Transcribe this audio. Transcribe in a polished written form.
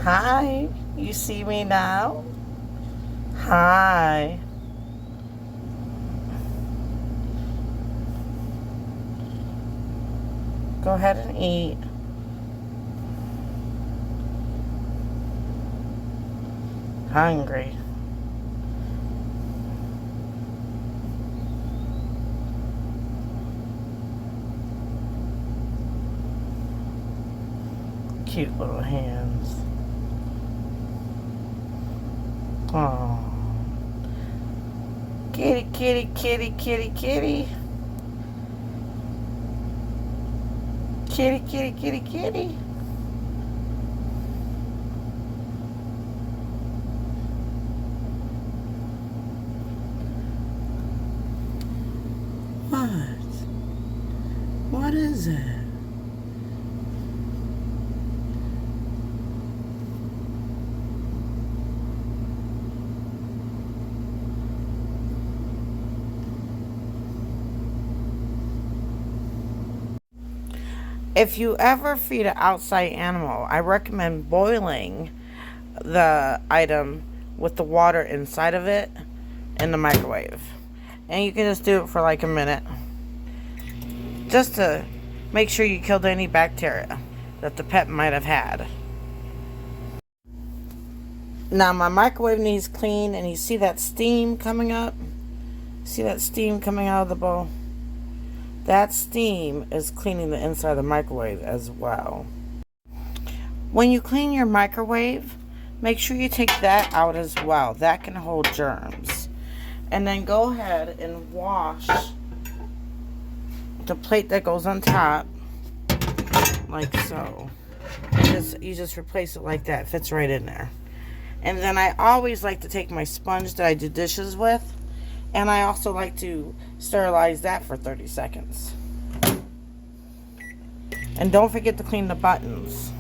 Hi, you see me now? Hi. Go ahead and eat. Hungry. Cute little hands. Oh. Kitty, kitty, kitty, kitty, kitty. Kitty, kitty, kitty, kitty. What? What is it? If you ever feed an outside animal, I recommend boiling the item with the water inside of it in the microwave. And you can just do it for like a minute. Just to make sure you killed any bacteria that the pet might have had. Now my microwave needs clean, and you see that steam coming up? See that steam coming out of the bowl? That steam is cleaning the inside of the microwave as well. When you clean your microwave, make sure you take that out as well. That can hold germs. And then go ahead and wash the plate that goes on top, like so. You just replace it like that. It fits right in there. And then I always like to take my sponge that I do dishes with, and I also like to sterilize that for 30 seconds. And don't forget to clean the buttons.